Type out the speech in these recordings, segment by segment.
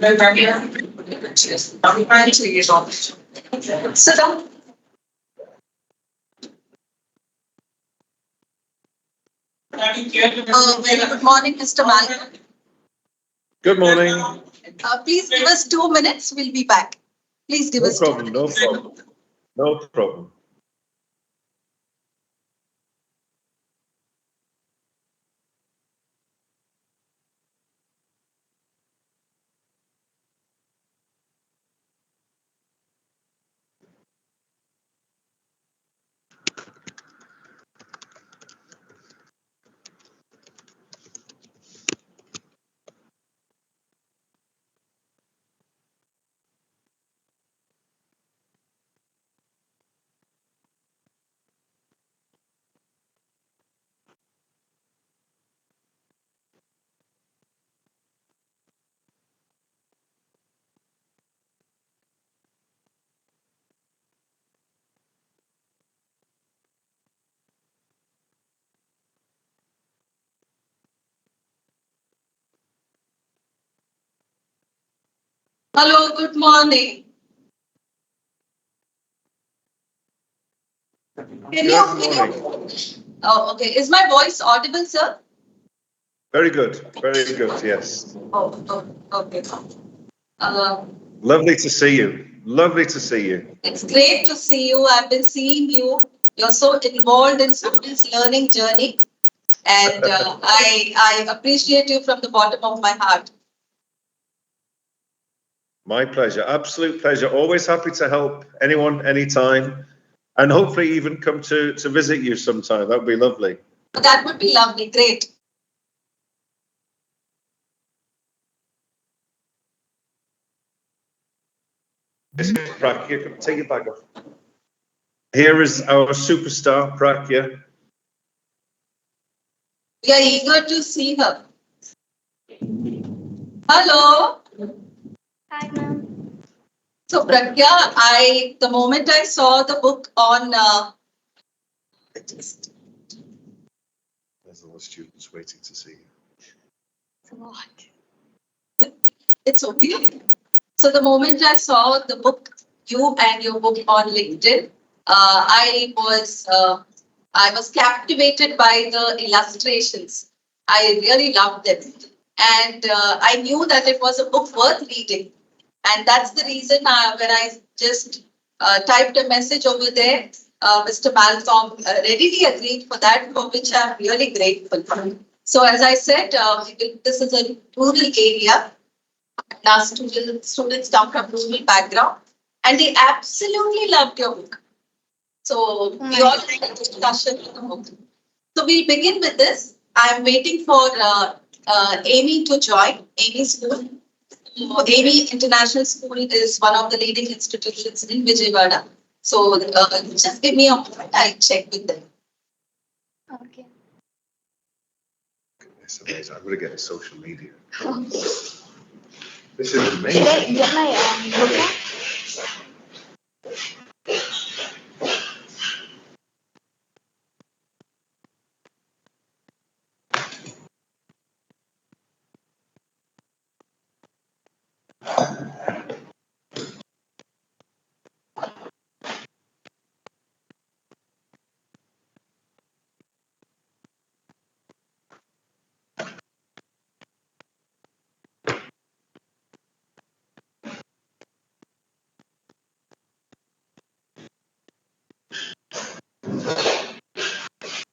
Sit down. Very good morning, Mr. Malcolm. Good morning. Please give us 2 minutes. We'll be back. Please give No us problem, 2 no minutes. problem. No problem. Hello, good morning. Can you? Good morning. Oh, okay. Is my voice audible, sir? Very good, yes. Okay. Uh, Lovely to see you. Lovely to see you. it's great to see you. I've been seeing you. You're so involved in students' learning journey, and I appreciate you from the bottom of my heart. My pleasure, absolute pleasure. Always happy to help anyone, anytime, and hopefully even come to visit you sometime. That would be lovely. That would be lovely. Great. Prakhya, take your bag off. Here is our superstar, Prakhya. We are eager to see her. Hello. Hi, ma'am. So Prakhya, the moment I saw the book on There's a lot of students waiting to see you. It's a lot. it's okay. So the moment I saw the book, you and your book on LinkedIn, I was captivated by the illustrations. I really loved them, and I knew that it was a book worth reading, and that's the reason when I just typed a message over there, Mr. Malcolm readily agreed for that, for which I'm really grateful. So as I said, this is a rural area. Our students come from rural background, and they absolutely loved your book. So we all had a discussion on the book. So we'll begin with this. I'm waiting for Amy to join. Amy School. Amy International School is one of the leading institutions in Vijayawada. So just give me a moment. I'll check with them. Okay. It's amazing. I'm going to get social media. Okay. This is Should amazing. I get my book out?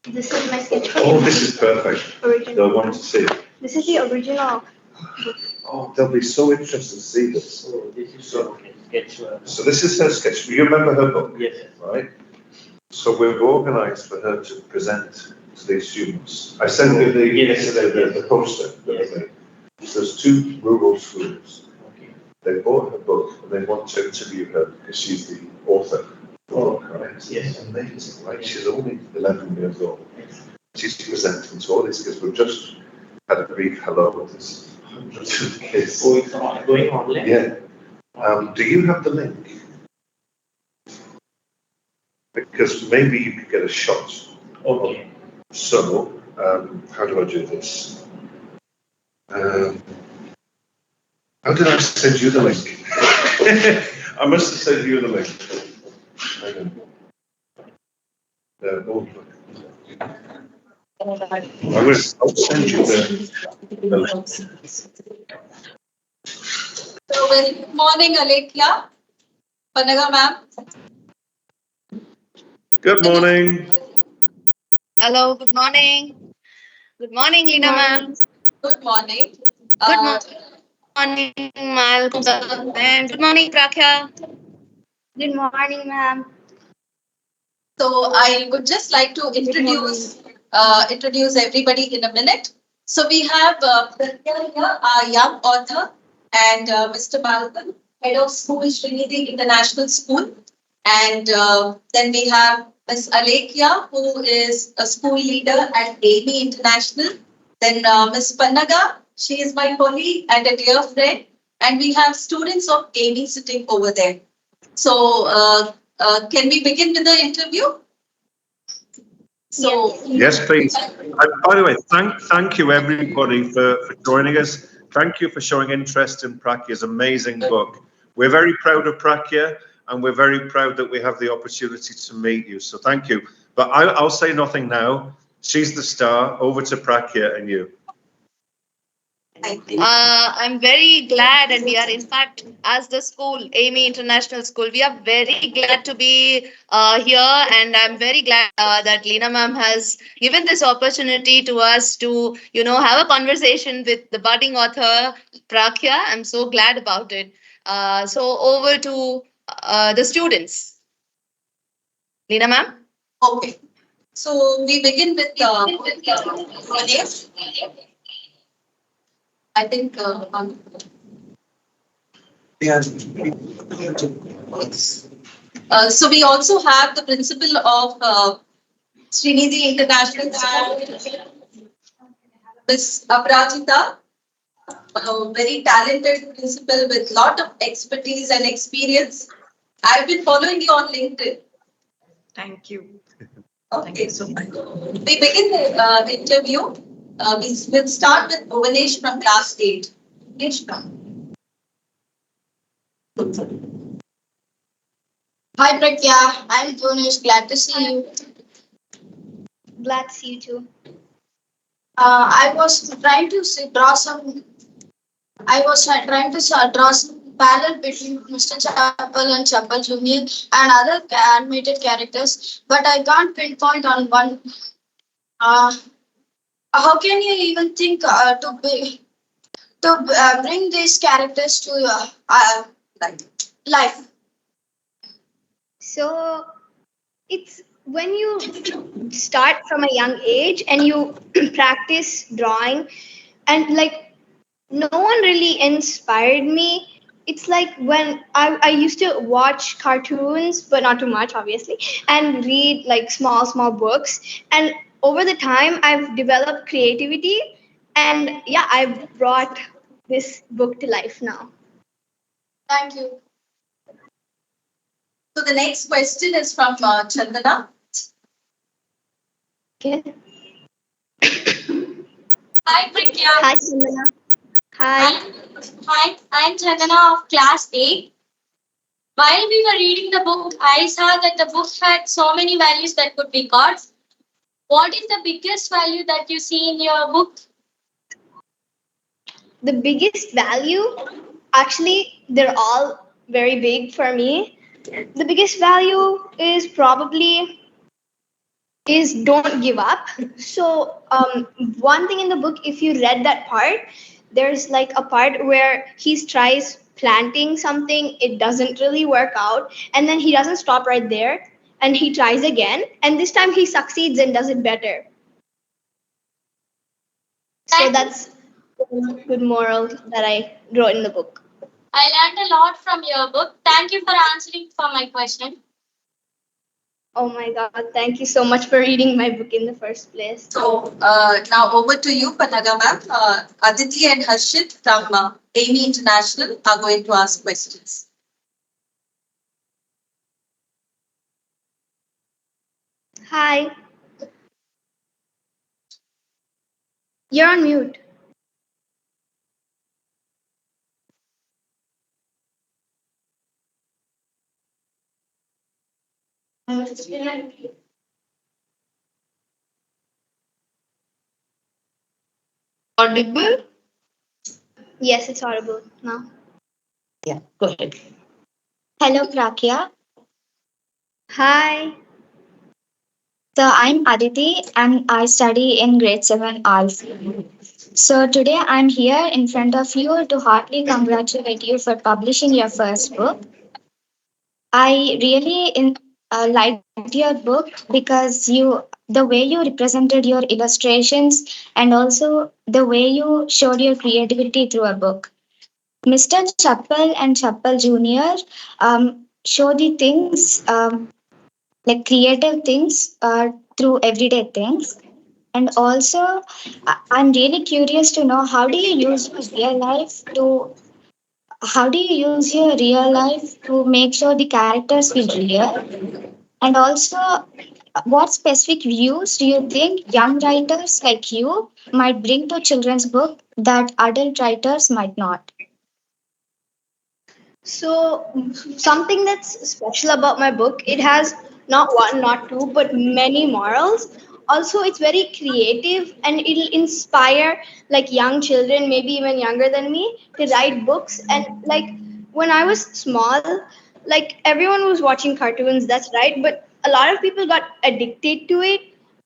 This is my sketch book. Oh, this is perfect. Original. They'll want to see it. This is the original. Oh, they'll be so interested to see this. So this is sketch. So this is her sketch. You remember her book? Yes. Right? So we've organised for her to present to these students. I sent you the poster. Yes. So there's two rural schools. Okay. They bought her book and they want to interview her because she's the author. Oh, right? yes. Amazing, right? She's only 11 years old. Yes. She's presenting to all these kids. We've just had a brief hello with this hundreds of kids. So it's going online? Yeah. Do you have the link? Because maybe you could get a shot. Okay. So, how do I do this? How did I send you the link? I must have sent you the link. Hang on. Oh, I'll send you the link. So, very good morning, Alekia. Panaga ma'am. Good morning. Hello, good morning. Good morning, Good Lina ma'am. morning. Good morning. Good morning, Malcolm sir. And good morning, Prakhya. Good morning, ma'am. So I would just like to introduce everybody in a minute. So we have Prakhya here, our young author, and Mr. Malcolm, head of school, Srinidhi International School, and then we have Miss Alekia, who is a school leader at Amy International. Then Miss Pannaga, she is my colleague and a dear friend, and we have students of Amy sitting over there. So, can we begin with the interview? So, Yes, please. By the way, thank you everybody for joining us. Thank you for showing interest in Prakya's amazing book. We're very proud of Prakhya, and we're very proud that we have the opportunity to meet you. So thank you. But I'll say nothing now. She's the star. Over to Prakhya and you. I'm very glad, and we are, in fact, as the school, Amy International School, we are very glad to be here, and I'm very glad that Lina ma'am has given this opportunity to us to, have a conversation with the budding author Prakhya. I'm so glad about it. So over to the students. Lina ma'am. okay. So we begin with Ganesh. I think. Yes. So we also have the principal of Srinidhi International School, Miss Aparajita, a very talented principal with lot of expertise and experience. I've been following you on LinkedIn. Thank you. Okay. Thank you so much. We begin the interview. We'll start with Bhuvanesh from class 8. Bhuvanesh, come. Hi, Prakhya. I'm Jonesh. Glad to see you. Glad to see you too. I was trying to draw some. I was trying to draw some parallel between Mr. Chappell and Chappell Junior and other animated characters, but I can't pinpoint on one. Uh, how can you even think to bring these characters to life? So it's when you start from a young age and you practice drawing, and like no one really inspired me. It's like when I used to watch cartoons, but not too much, obviously, and read like small books. And over the time, I've developed creativity, and yeah, I've brought this book to life now. Thank you. So the next question is from Chandana. Okay. Hi, Prakhya. Hi, Chandana. Hi. I'm Chandana of class 8. While we were reading the book, I saw that the book had so many values that could be got. What is the biggest value that you see in your book? The biggest value, actually, they're all very big for me. The biggest value is probably is don't give up. So one thing in the book, if you read that part, there's like a part where he tries planting something, it doesn't really work out, and then he doesn't stop right there, and he tries again, and this time he succeeds and does it better. So that's one good moral that I wrote in the book. I learned a lot from your book. Thank you for answering for my question. Oh my God, thank you so much for reading my book in the first place. So now over to you, Panaga ma'am. Aditi and Harshit from Amy International are going to ask questions. Hi. You're on mute. Audible? Yes, it's audible now. Yeah, go ahead. Hello, Prakhya. Hi. So I'm Aditi and I study in grade 7 Alpha. So today I'm here in front of you to heartily congratulate you for publishing your first book. I really liked your book because the way you represented your illustrations and also the way you showed your creativity through a book. Mr. Chappell and Chappell Jr. Show the things like creative things through everyday things. And also, I'm really curious to know how do you use your real life to make sure the characters feel real? And also, what specific views do you think young writers like you might bring to children's book that adult writers might not? So, something that's special about my book, it has not one, not two, but many morals. Also, it's very creative and it'll inspire like young children, maybe even younger than me, to write books. And like when I was small, like everyone was watching cartoons, that's right, but a lot of people got addicted to it.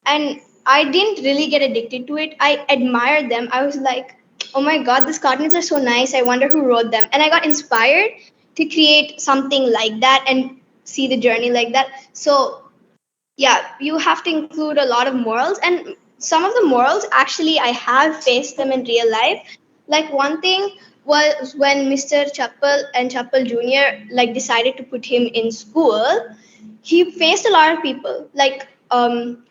And I didn't really get addicted to it. I admired them. I was like, oh my god, these cartoons are so nice. I wonder who wrote them. And I got inspired to create something like that and see the journey like that. So yeah, you have to include a lot of morals, and some of the morals actually I have faced them in real life. Like one thing was when Mr. Chappell and Chappell Jr. like decided to put him in school, he faced a lot of people like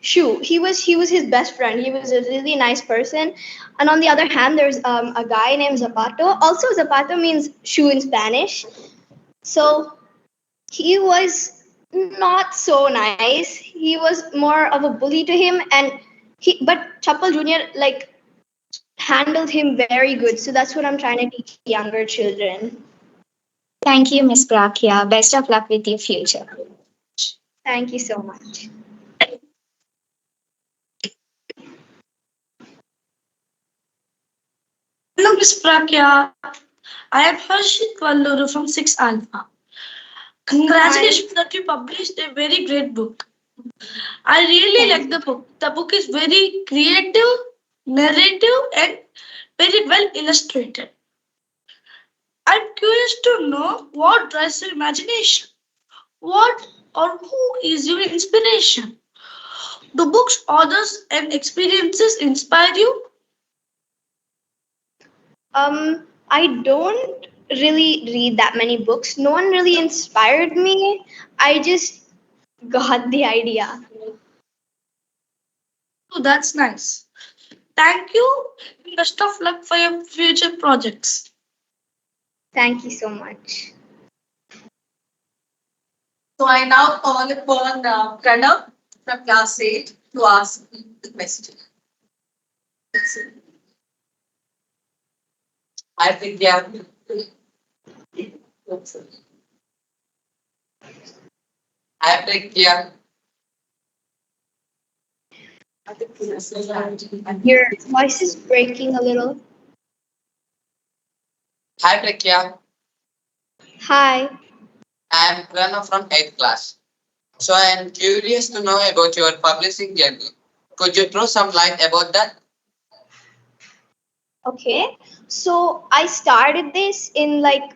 Shu. He was his best friend. He was a really nice person. And on the other hand, there's a guy named Zapato. Also, Zapato means shoe in Spanish. So he was not so nice. He was more of a bully to him, and but Chappal Junior like handled him very good. So that's what I'm trying to teach younger children. Thank you, Miss Prakhya. Best of luck with your future. Thank you so much. Hello, Miss Prakhya. I am Harshit Valluru from 6 Alpha. Hi. Congratulations that you published a very great book. I really Thank like you. the book. The book is very creative, narrative, and very well illustrated. I'm curious to know what drives your imagination. What or who is your inspiration? Do books, authors, and experiences inspire you? I don't really read that many books. No one really inspired me. I just got the idea. Oh, that's nice. Thank you. Best of luck for your future projects. Thank you so much. So I now call upon Pranav from class 8 to ask the question. I think, yeah. I think, yeah. Your voice is breaking a little. Hi, Prakhya. Hi. I'm Pranav from 8th class. So I am curious to know about your publishing journey. Could you throw some light about that? Okay. So I started this in like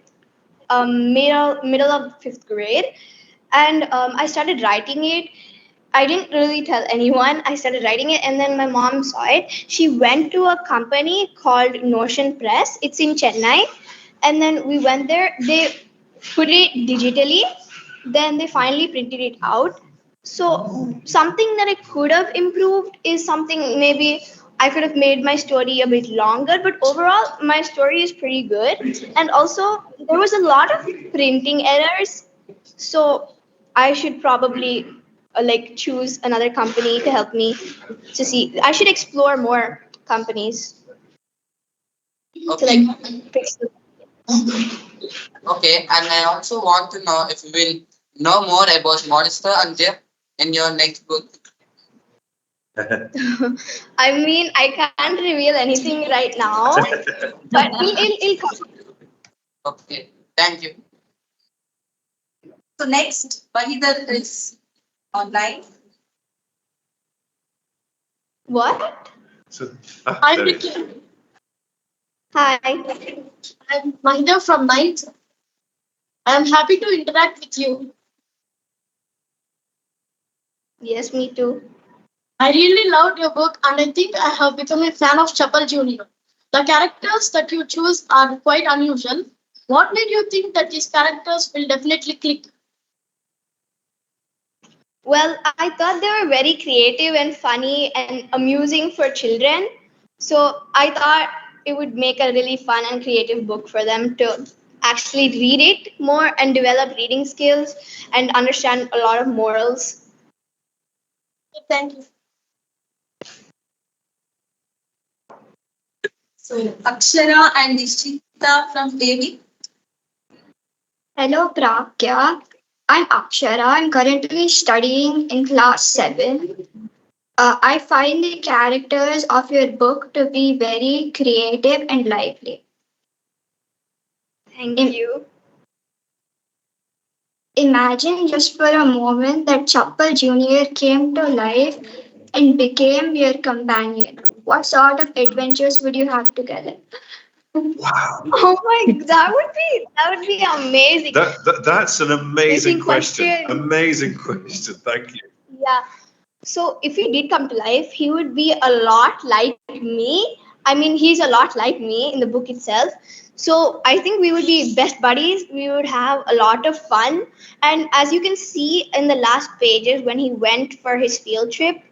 middle of fifth grade, and I started writing it. I didn't really tell anyone. I started writing it, and then my mom saw it. She went to a company called Notion Press. It's in Chennai, and then we went there. They put it digitally. Then they finally printed it out. So something that I could have improved is something maybe I could have made my story a bit longer, but overall my story is pretty good. And also there was a lot of printing errors, so I should probably like choose another company to help me to see. I should explore more companies to like Okay. fix the. Okay. And I also want to know if you will know more about Monster and Jeff. in your next book? I mean, I can't reveal anything right now, but it'll come. Okay, thank you. So next, Bahidar is online. What? So, I'm there it is. Vicky. Hi. I'm Mahida from ninth. I'm happy to interact with you. Yes, me too. I really loved your book and I think I have become a fan of Chappal Jr. The characters that you choose are quite unusual. What made you think that these characters will definitely click? Well, I thought they were very creative and funny and amusing for children. So I thought it would make a really fun and creative book for them to actually read it more and develop reading skills and understand a lot of morals. Thank you. So Akshara and Ishita from Devi. Hello, Prakya. I'm Akshara. I'm currently studying in class 7. I find the characters of your book to be very creative and lively. Thank Im- you. Imagine just for a moment that Chappal Jr. came to life and became your companion. What sort of adventures would you have together? Wow. Oh my, that would be amazing. That's an amazing Amazing question. question. Amazing question. Thank you. Yeah. So if he did come to life, he would be a lot like me. I mean, he's a lot like me in the book itself. So I think we would be best buddies. We would have a lot of fun. And as you can see in the last pages, when he went for his field trip,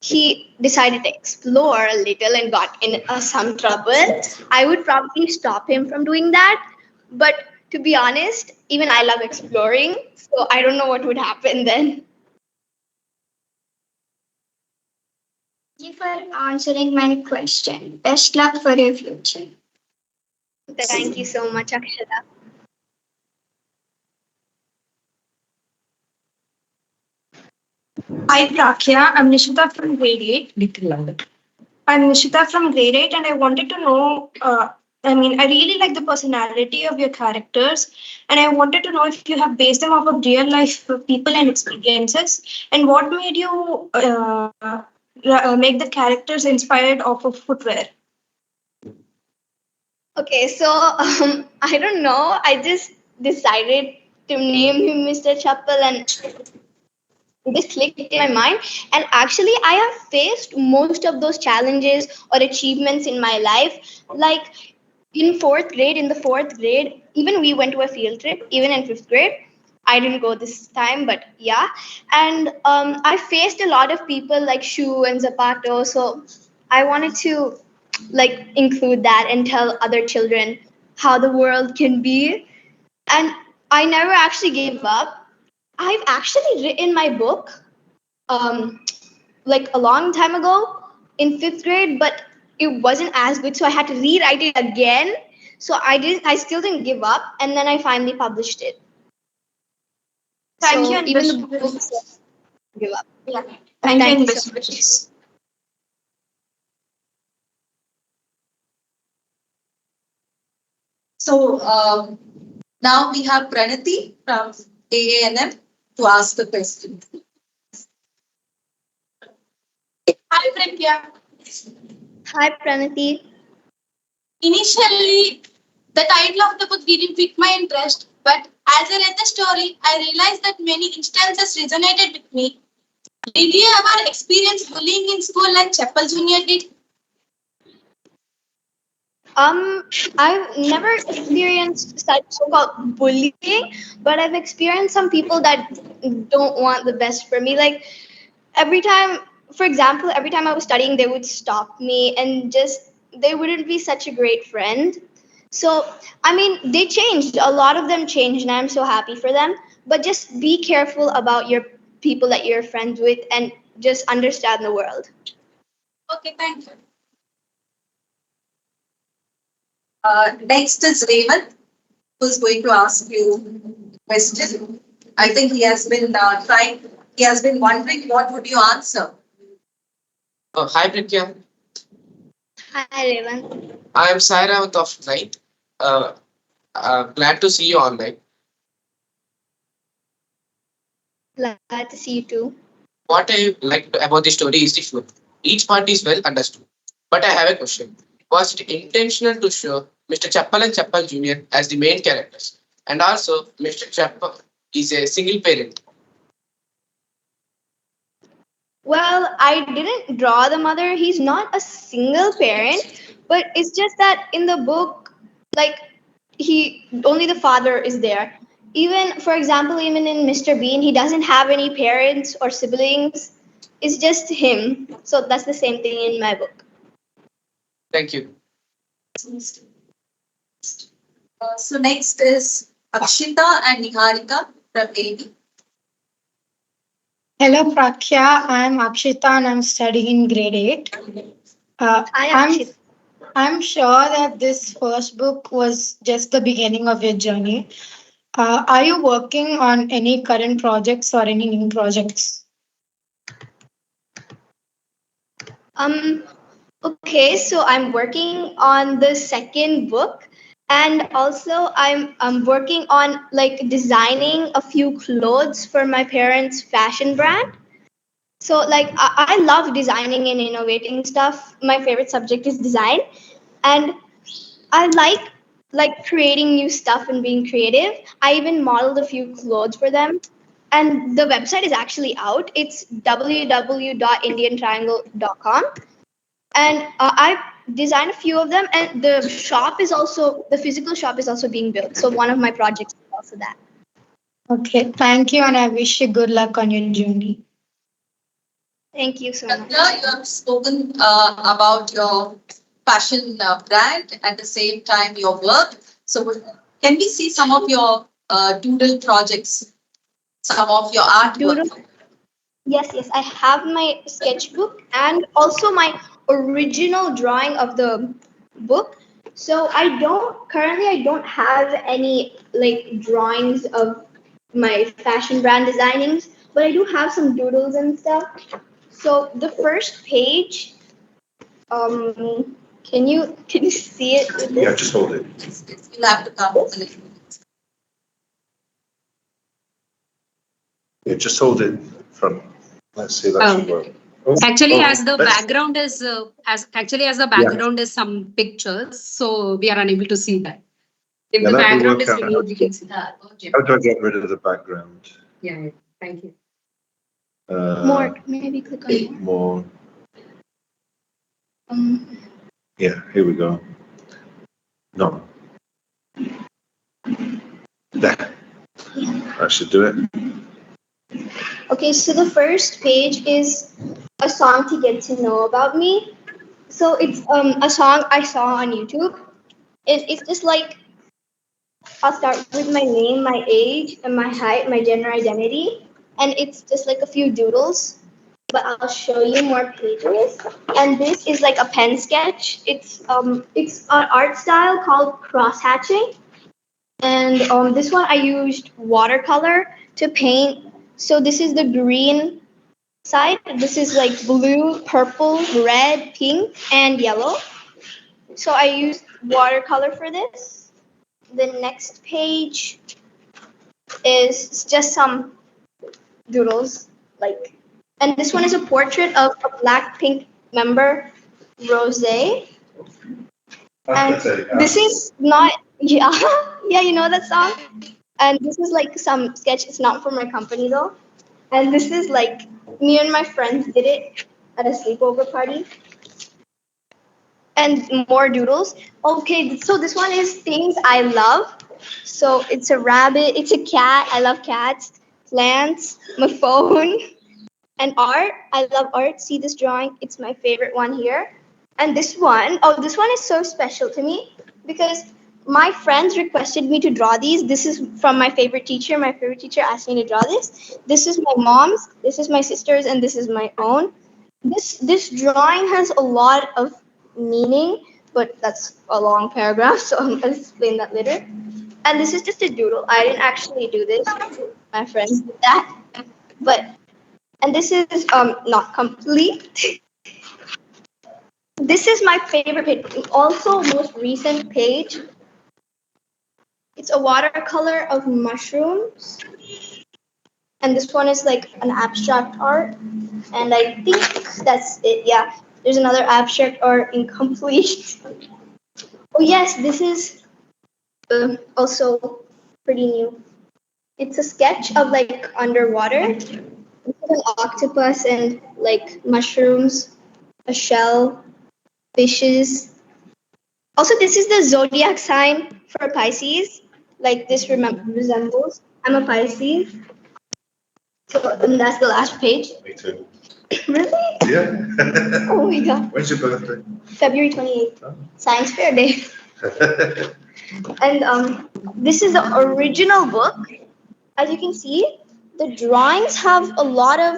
he decided to explore a little and got in some trouble. I would probably stop him from doing that. But to be honest, even I love exploring. So I don't know what would happen then. Thank you for answering my question. Best luck for your future. Thank you so much, Akshara. Hi, Prakhya. I'm Nishita from grade 8. Little louder. I'm Nishita from grade 8, and I wanted to know. I really like the personality of your characters, and I wanted to know if you have based them off of real life people and experiences, and what made you make the characters inspired off of footwear. Okay, so I don't know. I just decided to name him Mr. Chappell and this clicked in my mind. And actually, I have faced most of those challenges or achievements in my life. Like in the fourth grade, even we went to a field trip, even in fifth grade. I didn't go this time, but yeah. And I faced a lot of people like Shu and Zapato. So I wanted to like include that and tell other children how the world can be. And I never actually gave up. I've actually written my book um, like a long time ago in fifth grade, but it wasn't as good, so I had to rewrite it again. So I still didn't give up, and then I finally published it. Thank you So and even the best book wishes. give up. Yeah. Thank you Thank and you so best much. wishes. So now we have Pranati from AANM to ask the question. Hi, Prakhya. Hi, Pranati. Initially, the title of the book didn't pique my interest, but as I read the story, I realized that many instances resonated with me. Did you ever experience bullying in school like Chappal Jr. did? Um, I've never experienced such so-called bullying, but I've experienced some people that don't want the best for me. Like every time, for example, every time I was studying, they would stop me and just they wouldn't be such a great friend. So, I mean, they changed. A lot of them changed, and I'm so happy for them. But just be careful about your people that you're friends with and just understand the world. Okay, thank you. Next is Raymond, who's going to ask you a question. I think he has been trying He has been wondering what would you answer. Hi, Prakhya. Hi, Revan. I am Sai Rawat of Night. Uh, Glad to see you online. Glad to see you too. What I like about the story is the flow. Each part is well understood. But I have a question. Was it intentional to show Mr. Chappal and Chappal Jr. as the main characters? And also, Mr. Chappal is a single parent. Well, I didn't draw the mother. He's not a single parent, but it's just that in the book, like he only the father is there. Even for example, even in Mr. Bean, he doesn't have any parents or siblings. It's just him. So that's the same thing in my book. Thank you. So next is Akshita and Niharika from AB. Hello, Prakhya. I'm Akshita and I'm studying in grade 8. Hi, I'm Akshit. I'm sure that this first book was just the beginning of your journey. Are you working on any current projects or any new projects? Um, okay, so I'm working on the second book, and also I'm working on like designing a few clothes for my parents' fashion brand. So like I love designing and innovating stuff. My favorite subject is design, and I like creating new stuff and being creative. I even modeled a few clothes for them. And the website is actually out. It's www.indiantriangle.com, and I designed a few of them. And the physical shop is also being built. So one of my projects is also that. Okay, thank you, and I wish you good luck on your journey. Thank you so much. Prakhya, you have spoken about your fashion brand at the same time your work. So can we see some of your doodle projects, some of your artwork? Doodle. Yes. I have my sketchbook and also my original drawing of the book. So I don't have any like drawings of my fashion brand designings, but I do have some doodles and stuff. So the first page, can you see it with Yeah, this? just hold it. You'll have to come a little. Yeah, just hold it from. Let's see, that should work. Oh, Actually, oh, as the let's- background is as the Yeah. background is some pictures, so we are unable to see that. If Yeah, the let me background work is out removed, we can see that. how do I get rid of the background? Yeah. Thank you. More, maybe click on more. More. Um, Yeah, here we go. No. There. That should do it. okay, so the first page is a song to get to know about me. So it's a song I saw on YouTube. It's just like I'll start with my name, my age, and my height, my gender identity, and it's just like a few doodles. But I'll show you more pages. And this is like a pen sketch. It's an art style called cross hatching. And this one I used watercolor to paint. So this is the green side. This is like blue, purple, red, pink, and yellow. So I used watercolor for this. The next page is just some doodles, like, and this one is a portrait of a Blackpink member, Rose. And this is not, yeah, yeah, you know that song. And this is like some sketch. It's not for my company though. And this is like me and my friends did it at a sleepover party. And more doodles. Okay, so this one is things I love. So it's a rabbit, it's a cat. I love cats, plants, my phone, and art. I love art. See this drawing? It's my favorite one here. And this one is so special to me because my friends requested me to draw these. This is from my favorite teacher. My favorite teacher asked me to draw this. This is my mom's, this is my sister's, and this is my own. This drawing has a lot of meaning, but that's a long paragraph, so I'll explain that later. And this is just a doodle. I didn't actually do this. My friends did that. But And this is not complete. This is my favorite page. Also, most recent page. It's a watercolor of mushrooms, and this one is like an abstract art. And I think that's it. Yeah, there's another abstract art incomplete. Oh yes, this is also pretty new. It's a sketch of like underwater. This is an octopus and like mushrooms, a shell, fishes. Also, this is the zodiac sign for Pisces. Like this resembles. I'm a Pisces. So and that's the last page. Me too. Really? Yeah. Oh my god. When's your birthday? February 28th. Science Fair Day. And this is the original book. As you can see, the drawings have a lot of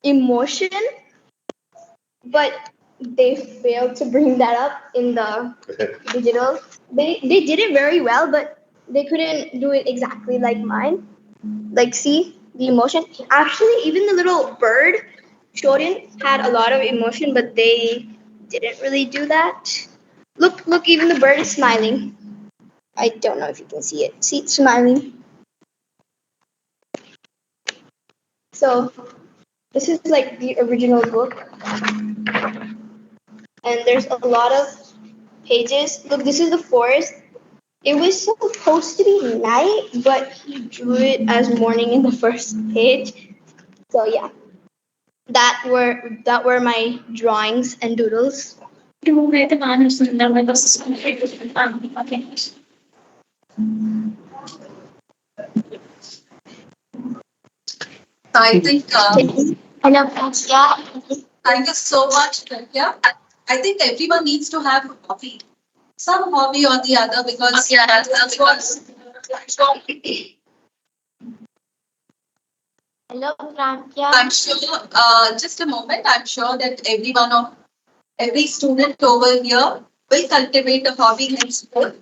emotion, but they failed to bring that up in the digital. They did it very well, but they couldn't do it exactly like mine. Like, see the emotion. Actually, even the little bird, Shorin, had a lot of emotion, but they didn't really do that. Look, look, even the bird is smiling. I don't know if you can see it. See, it's smiling. So this is like the original book, and there's a lot of pages. Look, this is the forest. It was supposed to be night, but he drew it as morning in the first page. So yeah, that were my drawings and doodles. I think, Hello, Prakhya. thank you so much, Prakhya. I think everyone needs to have a hobby, some hobby or the other, because that's what Hello, Prakhya. I'm sure. Just a moment. I'm sure that every student over here will cultivate a hobby in school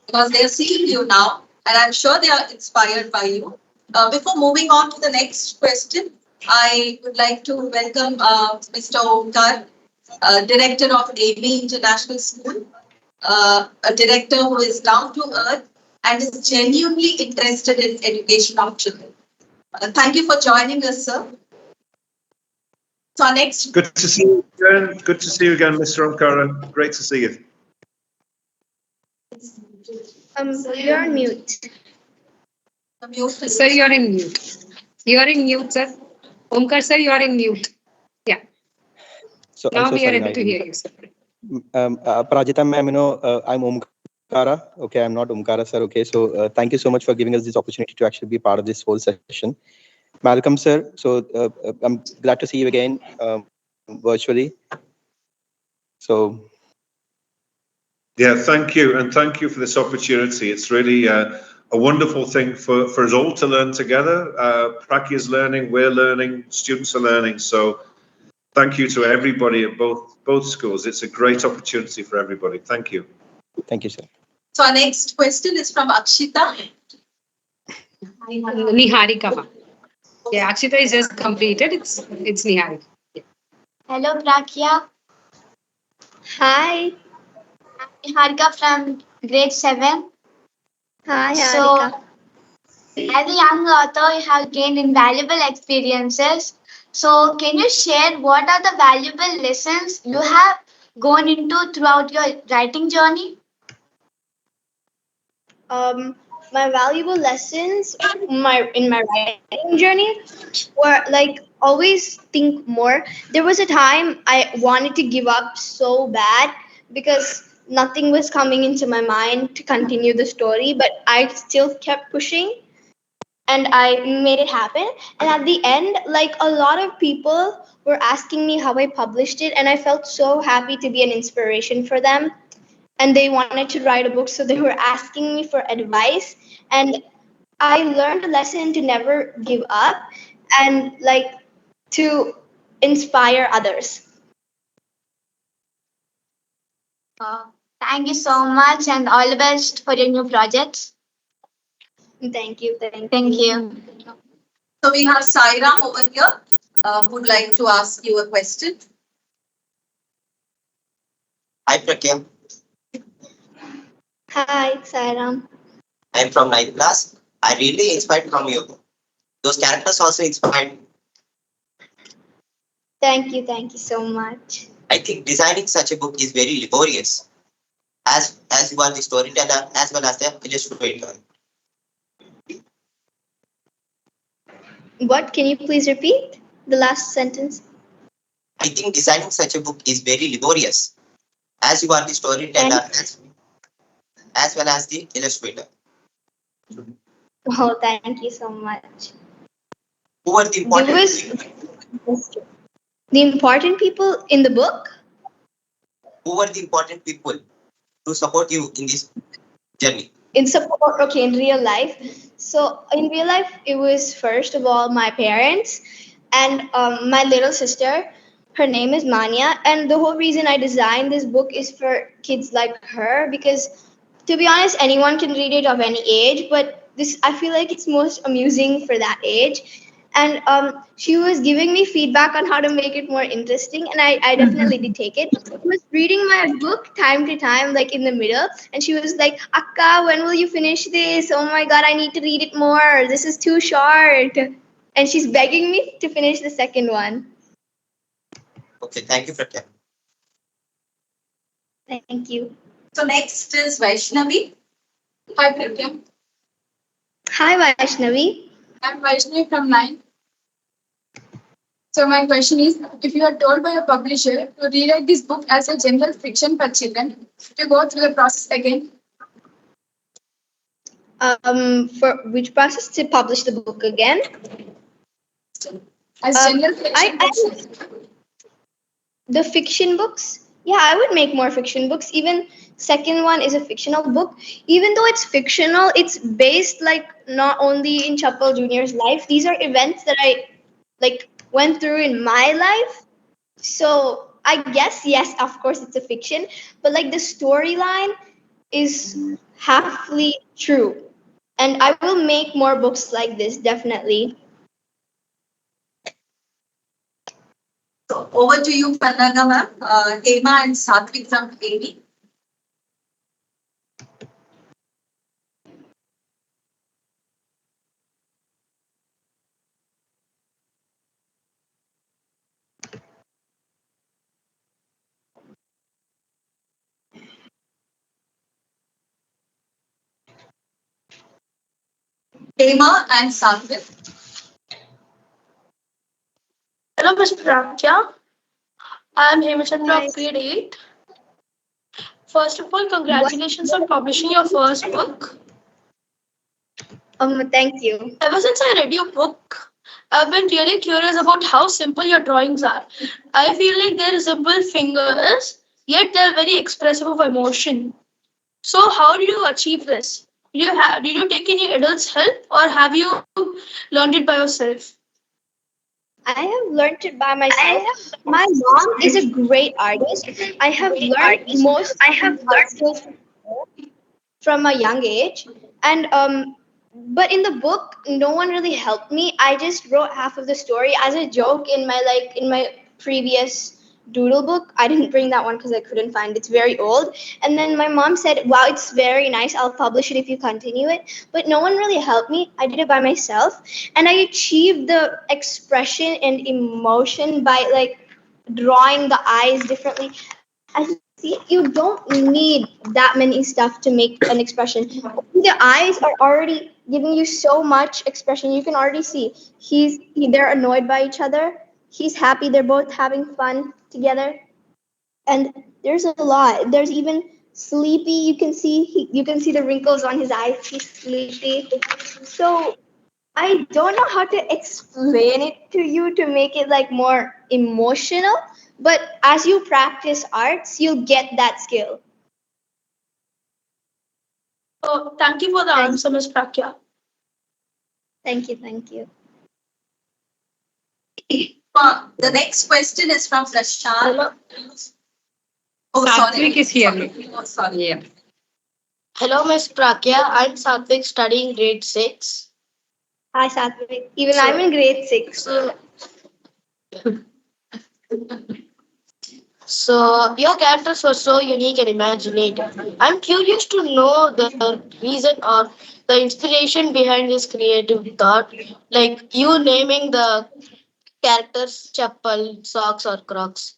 because they are seeing you now, and I'm sure they are inspired by you. Before moving on to the next question, I would like to welcome Mr. Omkar, director of AB International School, a director who is down to earth and is genuinely interested in education of children. Thank you for joining us, sir. So our next Good to see you again. Good to see you again, Mr. Omkara. Great to see you. You're on mute. Sir, you're in mute. You're in mute, sir. Omkar, sir, you're in mute. Yeah. So I'm Now so we are sorry. able to hear you, sir. Prajita ma'am, I'm Omkara. Okay, I'm not Omkara, sir. Okay, so thank you so much for giving us this opportunity to actually be part of this whole session. Malcolm, sir. So I'm glad to see you again virtually. So Yeah, thank you. And thank you for this opportunity. It's really a wonderful thing for us all to learn together. Prakhya is learning, we're learning, students are learning. So thank you to everybody at both schools. It's a great opportunity for everybody. Thank you. thank you, sir. So our next question is from Akshita. Niharika. Yeah, Akshita is just completed. It's Niharika. Hello, Prakhya. Hi. Harika from grade 7. Hi, So, Harika. as a young author, you have gained invaluable experiences. So, can you share what are the valuable lessons you have gone into throughout your writing journey? My valuable lessons in my writing journey were like always think more. There was a time I wanted to give up so bad because nothing was coming into my mind to continue the story, but I still kept pushing and I made it happen. And at the end, like a lot of people were asking me how I published it, and I felt so happy to be an inspiration for them, and they wanted to write a book, so they were asking me for advice, and I learned a lesson to never give up and like to inspire others. Uh, Thank you so much and all the best for your new projects. Thank you. Thank you. So we have Saira over here. would like to ask you a question. Hi Prakhya, Hi, Sairam. I'm from ninth class. I really inspired from you. Those characters also inspired. Thank you so much. I think designing such a book is very laborious, as you are the storyteller as well as the illustrator. What? Can you please repeat the last sentence? I think designing such a book is very laborious, as you are the storyteller Thank. as well as the illustrator. Oh, thank you so much. Who are the There important was the important people in the book. who are the important people to support you in this journey? In support, okay, in real life. So in real life, it was first of all my parents and my little sister. Her name is Manya, and the whole reason I designed this book is for kids like her because, to be honest, anyone can read it of any age, but this I feel like it's most amusing for that age. And she was giving me feedback on how to make it more interesting, and I definitely did take it. She was reading my book time to time, like in the middle, and she was like, Akka, when will you finish this? Oh my god, I need to read it more. This is too short. And she's begging me to finish the second one. Okay, thank you, Prakhya. Thank you. So next is Vaishnavi. Hi, Prakhya. Hi, Vaishnavi. I'm Vaishnavi from 9. So my question is, if you are told by a publisher to rewrite this book as a general fiction for children, to go through the process again, For which process to publish the book again? as general fiction I books, the fiction books. Yeah, I would make more fiction books. Even second one is a fictional book. Even though it's fictional, it's based like not only in Chappal Junior's life. These are events that I like went through in my life. So I guess yes, of course it's a fiction, but like the storyline is halfly true. And I will make more books like this definitely. So over to you, Panaga ma'am. Hema and Satvik from AB. Hema and Satvik. hello, Ms. Prakhya. I'm Hemachandra Hi. of grade 8. First of all, What? congratulations on publishing your first book. Thank you. Ever since I read your book, I've been really curious about how simple your drawings are. I feel like they're simple fingers, yet they're very expressive of emotion. So, how did you achieve this? Did you take any adults' help, or have you learned it by yourself? I have learned it by myself. My mom is a great artist. I have learned most of the art skills from a young age. And but in the book, no one really helped me. I just wrote half of the story as a joke in my previous doodle book. I didn't bring that one because I couldn't find it. It's very old. And then my mom said, wow, it's very nice, I'll publish it if you continue it. But no one really helped me. I did it by myself, and I achieved the expression and emotion by like drawing the eyes differently. As you see, you don't need that many stuff to make an expression. The eyes are already giving you so much expression. You can already see they're annoyed by each other. He's happy. They're both having fun together. And there's a lot. There's even sleepy. You can see the wrinkles on his eyes. He's sleepy. So I don't know how to explain it to you to make it like more emotional, but as you practice arts, you'll get that skill. Oh, thank you for the Thank, answer, Ms. Prakya. thank you. The next question is from Prashant. Hello, Oh, Satvik sorry. is here. Oh, sorry. Yeah. hello, Ms. Prakya. I'm Satvik, studying grade 6. Hi, Satvik. Even I'm So, in grade 6. so So your characters were so unique and imaginative. I'm curious to know the reason or the inspiration behind this creative thought, like you naming the characters Chappal, Socks, or Crocs.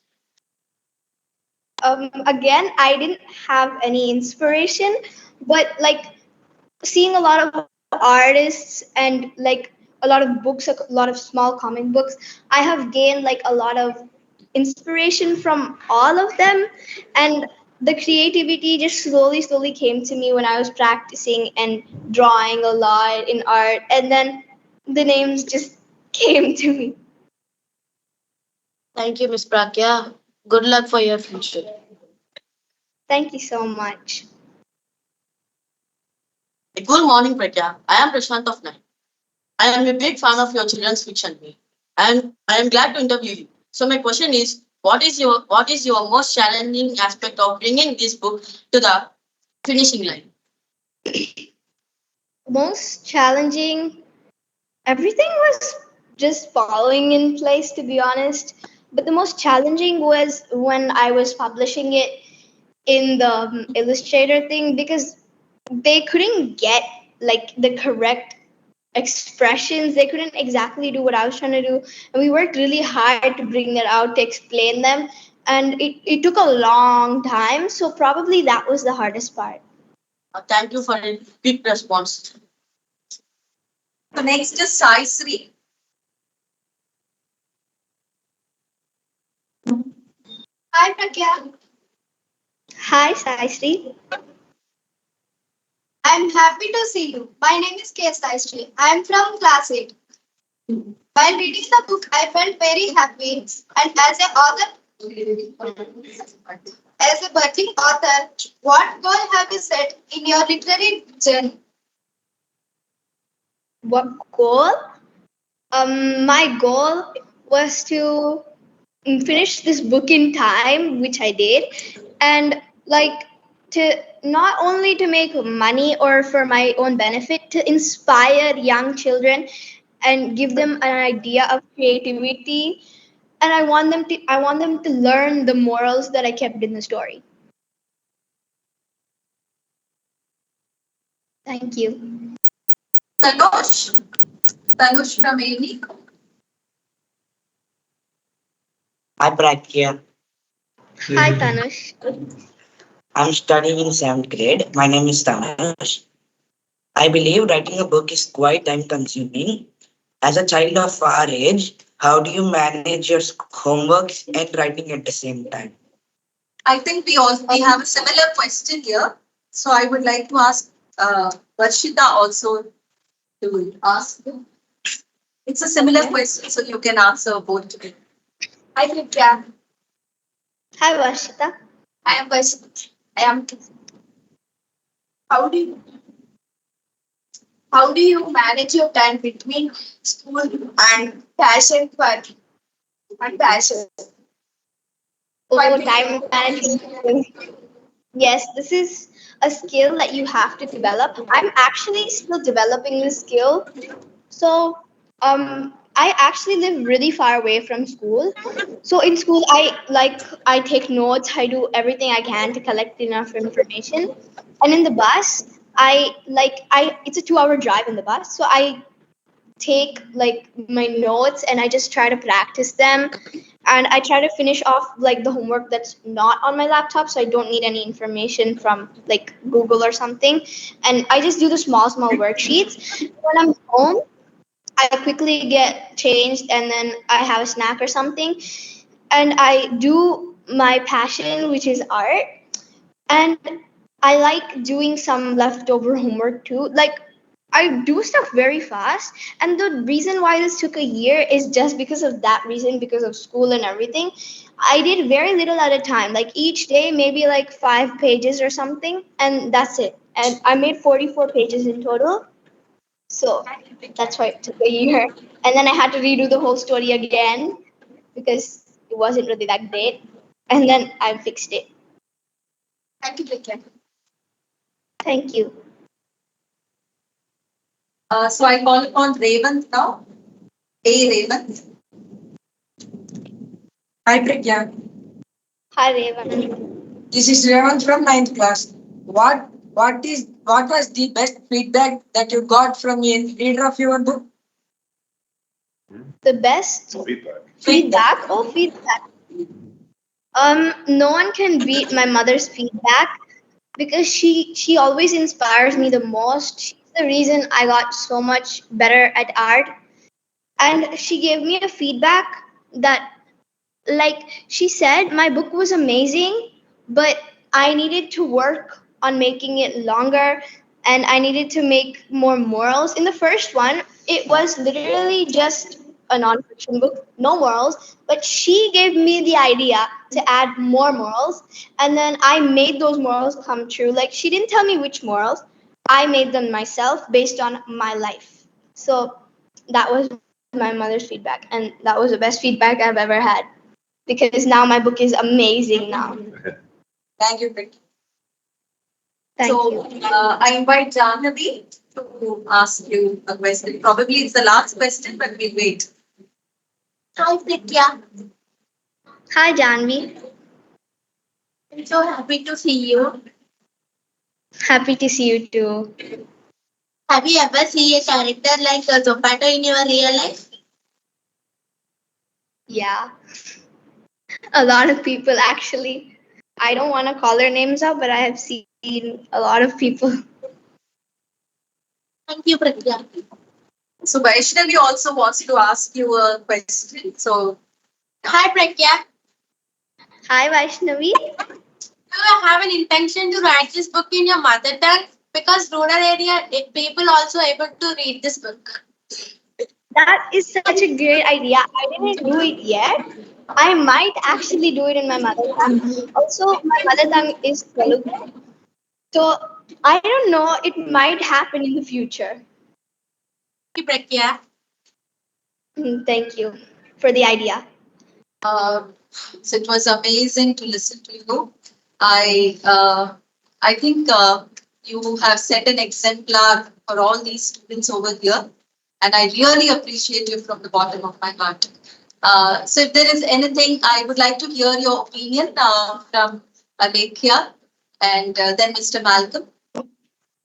Again, I didn't have any inspiration, but like seeing a lot of artists and like a lot of books, a lot of small comic books, I have gained like a lot of inspiration from all of them. And the creativity just slowly came to me when I was practicing and drawing a lot in art. And then the names just came to me. Thank you, Miss Prakya. Good luck for your future. Thank you so much. Good morning, Prakhya. I am Prashant of Nine. I am a big fan of your children's fiction, and I am glad to interview you. So my question is, what is your most challenging aspect of bringing this book to the finishing line? Most challenging, everything was just falling in place, to be honest. But the most challenging was when I was publishing it in the Illustrator thing, because they couldn't get like the correct expressions. They couldn't exactly do what I was trying to do. And we worked really hard to bring that out, to explain them. And it took a long time. So probably that was the hardest part. Thank you for a quick response. So next is Sai Sri. Hi Prakhya, Hi, Sai Sri. I'm happy to see you. My name is K. Saistri. I am from class 8. While reading the book, I felt very happy. And as a budding author, what goal have you set in your literary journey? What goal? My goal was to finish this book in time, which I did, and like to not only to make money or for my own benefit, to inspire young children and give them an idea of creativity. And I want them to learn the morals that I kept in the story. Thank you. Tanush. Tanush from Amy. Hi Prakhya, Hi, Tanush. I'm studying in 7th grade. My name is Tanush. I believe writing a book is quite time consuming. As a child of our age, how do you manage your homeworks and writing at the same time? I think we have a similar question here. So I would like to ask Varshita also to ask. It's a similar question, so you can answer both together. Hi Prakhya, Hi, Varshita. I am Vasu. I am. How do you how do you manage your time between school and passion for and passion? Oh, time management. Yes, this is a skill that you have to develop. I'm actually still developing this skill. So, I actually live really far away from school. So in school, I take notes. I do everything I can to collect enough information. And in the bus, I it's a 2 hour drive in the bus. So I take like my notes and I just try to practice them, and I try to finish off like the homework that's not on my laptop, so I don't need any information from like Google or something. And I just do the small worksheets. When I'm home, I quickly get changed and then I have a snack or something, and I do my passion, which is art. And I like doing some leftover homework too. Like I do stuff very fast, and the reason why this took a year is just because of that reason, because of school and everything. I did very little at a time, like each day, maybe like 5 pages or something, and that's it. And I made 44 pages in total, so that's why it took a year. And then I had to redo the whole story again because it wasn't really that great. And then I fixed it. Thank you, Prakhya. Thank you. So I call upon Revant now. Hey, Revant. Hi Prakhya, Hi, Revan. this is Revan from ninth class. What was the best feedback that you got from a reader of your book? The best Feedback. feedback? Oh, feedback. No one can beat my mother's feedback because she always inspires me the most. She's the reason I got so much better at art, and she gave me a feedback that, like, she said my book was amazing, but I needed to work on making it longer, and I needed to make more morals. In the first one, it was literally just a non-fiction book, no morals, but she gave me the idea to add more morals, and then I made those morals come true. Like, she didn't tell me which morals, I made them myself based on my life. So that was my mother's feedback, and that was the best feedback I've ever had, because now my book is amazing now. Thank you, Prakhya. Thank So you. I invite Jahnavi to ask you a question. Probably it's the last question, but we'll wait. Hi, Prakhya. Hi, Janvi. I'm so happy to see you. Happy to see you too. Have you ever seen a character like a Zopato in your real life? Yeah, a lot of people actually. I don't want to call their names out, but I have seen a lot of people. Thank you, Prakhya. So Vaishnavi also wants to ask you a question. So Hi, Prakhya. Hi, Vaishnavi. Do you have an intention to write this book in your mother tongue? Because rural area people also able to read this book. That is such a great idea. I didn't do it yet. I might actually do it in my mother tongue. Also, my mother tongue is Telugu. So I don't know, it might happen in the future. Thank you, Prakhya. Thank you for the idea. uh, so it was amazing to listen to you. I uh, I think you have set an exemplar for all these students over here, and I really appreciate you from the bottom of my heart. So if there is anything, I would like to hear your opinion from Alekhya and then Mr. Malcolm.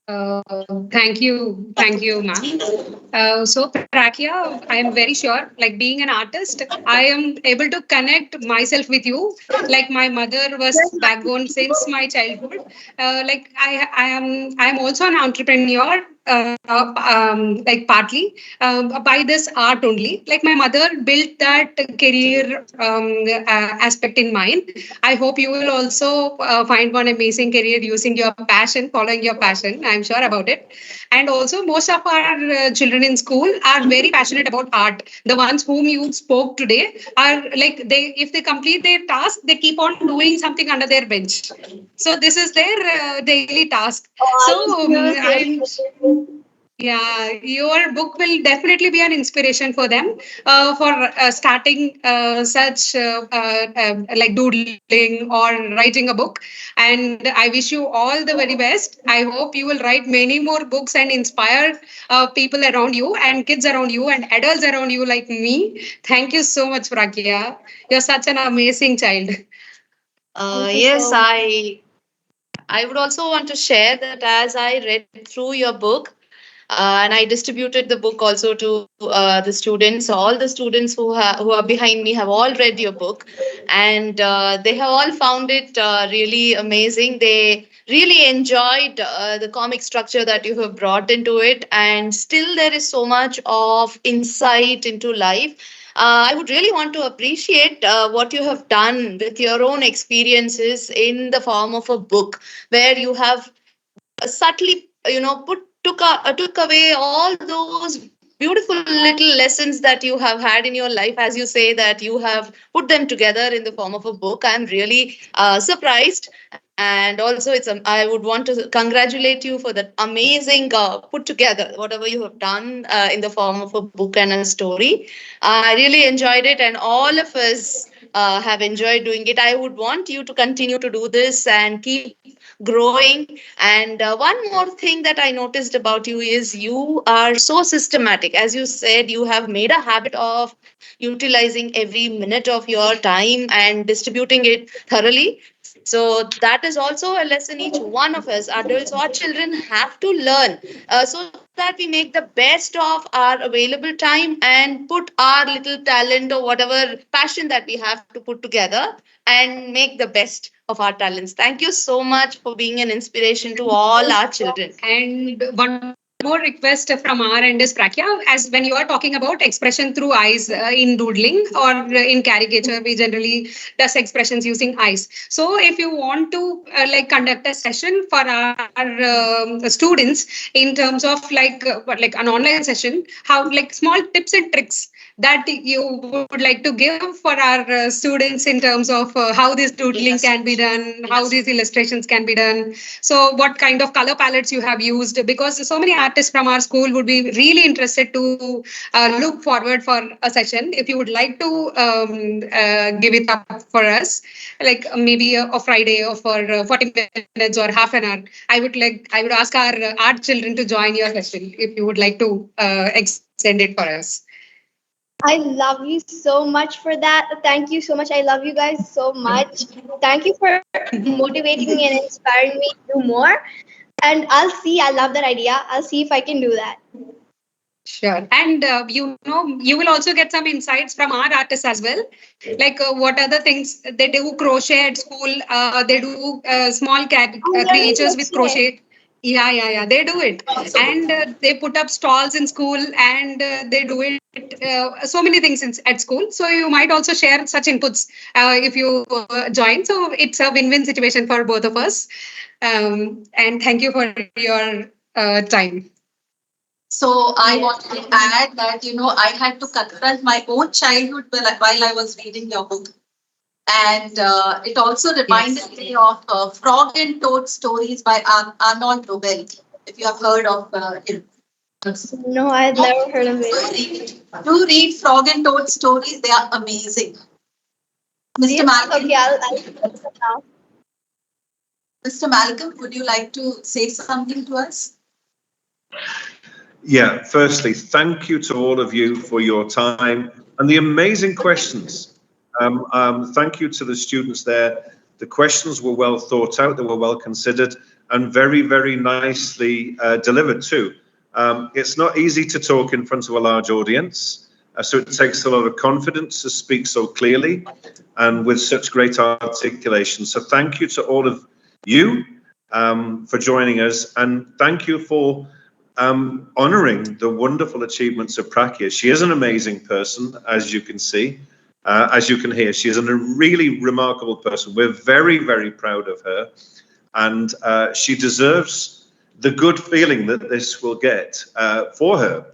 Uh, thank you, ma'am. So, Prakya, I am very sure, like being an artist, I am able to connect myself with you. Like my mother was backbone since my childhood. I am also an entrepreneur. Like partly by this art only. Like my mother built that career aspect in mind. I hope you will also find one amazing career using your passion, following your passion. I'm sure about it. And also, most of our children in school are very passionate about art. The ones whom you spoke today are like they, if they complete their task, they keep on doing something under their bench. So this is their daily task. Oh, So I'm yeah, your book will definitely be an inspiration for them for starting such like doodling or writing a book. And I wish you all the very best. I hope you will write many more books and inspire people around you and kids around you and adults around you like me. Thank you so much, Pragya. You're such an amazing child. thank you Yes, so much. I would also want to share that as I read through your book, and I distributed the book also to the students. All the students who are behind me have all read your book, and they have all found it really amazing. They really enjoyed the comic structure that you have brought into it, and still there is so much of insight into life. I would really want to appreciate what you have done with your own experiences in the form of a book, where you have subtly took away all those beautiful little lessons that you have had in your life. As you say that you have put them together in the form of a book, I'm really surprised. And also I would want to congratulate you for that amazing put together whatever you have done in the form of a book and a story. I really enjoyed it, and all of us have enjoyed doing it. I would want you to continue to do this and keep growing. And one more thing that I noticed about you is you are so systematic. As you said, you have made a habit of utilizing every minute of your time and distributing it thoroughly. So that is also a lesson each one of us, adults or children, have to learn, so that we make the best of our available time and put our little talent or whatever passion that we have to put together and make the best of our talents. Thank you so much for being an inspiration to all our children. And one more request from our end is Prakya, as when you are talking about expression through eyes in doodling or in caricature, we generally does expressions using eyes. So if you want to like conduct a session for our students in terms of like an online session, how like small tips and tricks that you would like to give for our students in terms of how this doodling can be done, how these illustrations can be done. So, what kind of color palettes you have used? Because so many artists from our school would be really interested to look forward for a session. If you would like to give it up for us, like maybe a Friday or for 40 minutes or half an hour, I would ask our art children to join your session if you would like to extend it for us. I love you so much for that. Thank you so much. I love you guys so much. Thank you for motivating me and inspiring me to do more. And I'll see. I love that idea. I'll see if I can do that. Sure. And you know, you will also get some insights from our artists as well. Like what are the things they do crochet at school? They do small cat Oh, they're creatures with interesting. crochet. Yeah. They do it, and they put up stalls in school, and they do it. So many things at school. So you might also share such inputs if you join. So it's a win-win situation for both of us. And thank you for your time. So I wanted to add that, I had to confront my own childhood while I was reading your book. And it also reminded me of Frog and Toad stories by Arnold Nobel, if you have heard of him. No, I've never heard of it. Do read Frog and Toad stories, they are amazing. Mr. Malcolm, Okay, I'll look it up now. Mr. Malcolm, would you like to say something to us? Yeah, firstly, thank you to all of you for your time and the amazing questions. Thank you to the students there. The questions were well thought out, they were well considered, and very, very nicely delivered too. It's not easy to talk in front of a large audience, so it takes a lot of confidence to speak so clearly and with such great articulation. So thank you to all of you for joining us, and thank you for honouring the wonderful achievements of Prakhya. She is an amazing person, as you can see, as you can hear. She is a really remarkable person. We're very, very proud of her, and she deserves the good feeling that this will get for her.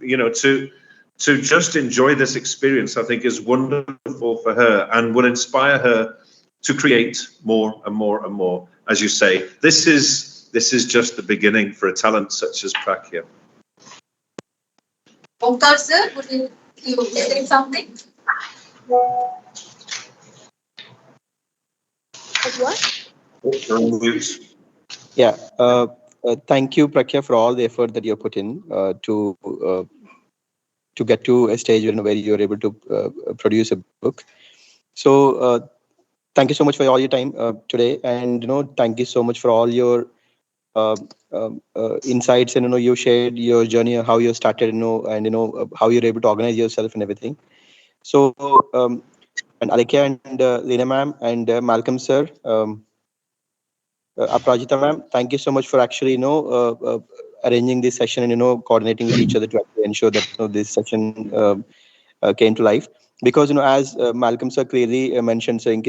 To just enjoy this experience, I think, is wonderful for her and will inspire her to create more and more and more. As you say, this is just the beginning for a talent such as Prakhya. Omkar sir, would you say something? What? Yeah. Thank you, Prakhya, for all the effort that you have put in to get to a stage where you're able to produce a book. So thank you so much for all your time today, and thank you so much for all your insights, and you shared your journey, how you started, and how you're able to organize yourself and everything. So and Alekia and Lena ma'am and Malcolm sir. Aprajita ma'am, thank you so much for actually, arranging this session and, coordinating with each other to actually ensure that, this session came to life. Because, as Malcolm sir clearly mentioned, saying,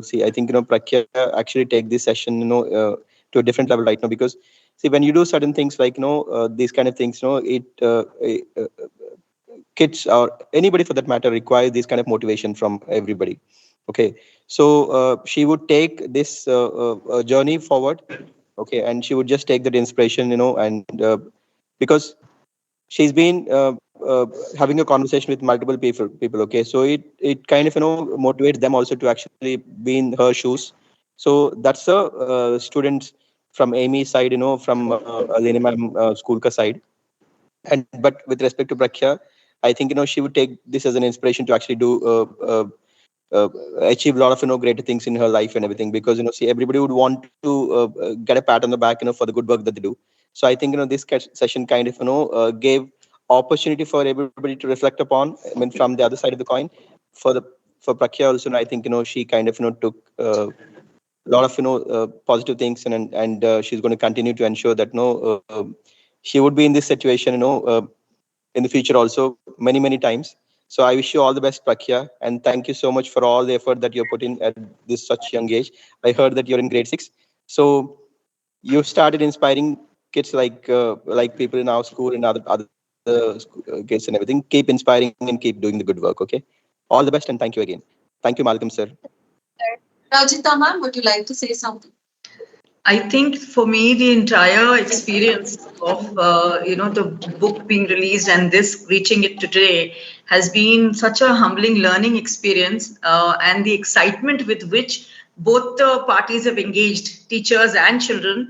see, I think, Prakhya actually take this session, to a different level right now. Because, see, when you do certain things like, these kind of things, kids or anybody for that matter requires this kind of motivation from everybody. Okay, so she would take this journey forward. Okay, and she would just take that inspiration, and because she's been uh, having a conversation with multiple people. Okay, so it kind of motivates them also to actually be in her shoes. So that's a students from Amy's side, from Lena ma'am school ka side. And but with respect to Prakhya, I think she would take this as an inspiration to actually do uh, achieve a lot of greater things in her life and everything, because see, everybody would want to get a pat on the back for the good work that they do. So I think this session kind of gave opportunity for everybody to reflect upon, I mean, from the other side of the coin. For Prakhya also, I think she kind of took a lot of positive things, and she's going to continue to ensure that she would be in this situation in the future also, many times. So I wish you all the best, Prakhya, and thank you so much for all the effort that you're putting at this such young age. I heard that you're in grade 6, so you started inspiring kids like people in our school and other kids and everything. Keep inspiring and keep doing the good work. Okay, all the best, and thank you again. Thank you, Malcolm sir. Rajita ma'am, would you like to say something? I think for me, the entire experience of the book being released and this reaching it today has been such a humbling learning experience, and the excitement with which both the parties have engaged, teachers and children.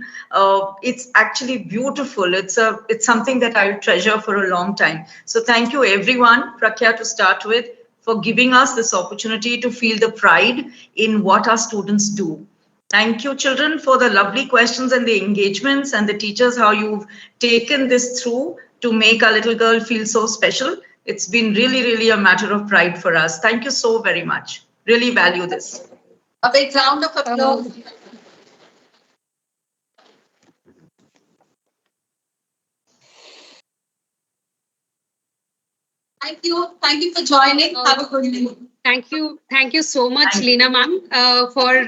It's actually beautiful. It's something that I'll treasure for a long time. So thank you everyone, Prakhya to start with, for giving us this opportunity to feel the pride in what our students do. Thank you, children, for the lovely questions and the engagements, and the teachers, how you've taken this through to make our little girl feel so special. It's been really a matter of pride for us. Thank you so very much. Really value this. A big round of applause. Thank you. Thank you for joining. Have a good day. Thank you so much, Leena ma'am, for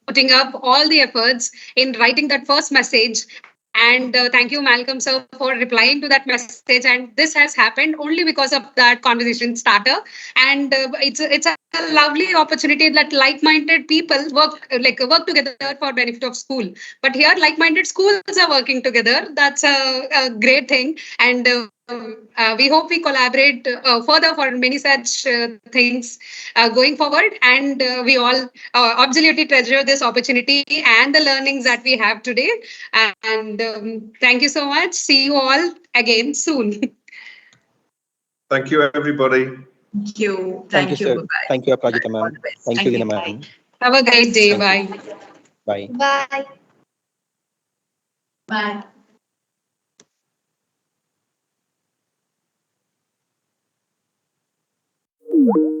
putting up all the efforts in writing that first message. And thank you, Malcolm sir, for replying to that message. And this has happened only because of that conversation starter. And it's a lovely opportunity that like-minded people work together for benefit of school. But here, like-minded schools are working together. That's a great thing. And we hope we collaborate further for many such things going forward. And we all absolutely treasure this opportunity and the learnings that we have today. And thank you so much. See you all again soon. Thank you, everybody. Thank you. Thank you, Thank you. sir. Bye-bye. Thank you, Aprajita All ma'am. the best. Thank you, Lina ma'am. Have a great day. Thank you. Bye. Bye. Bye. Bye.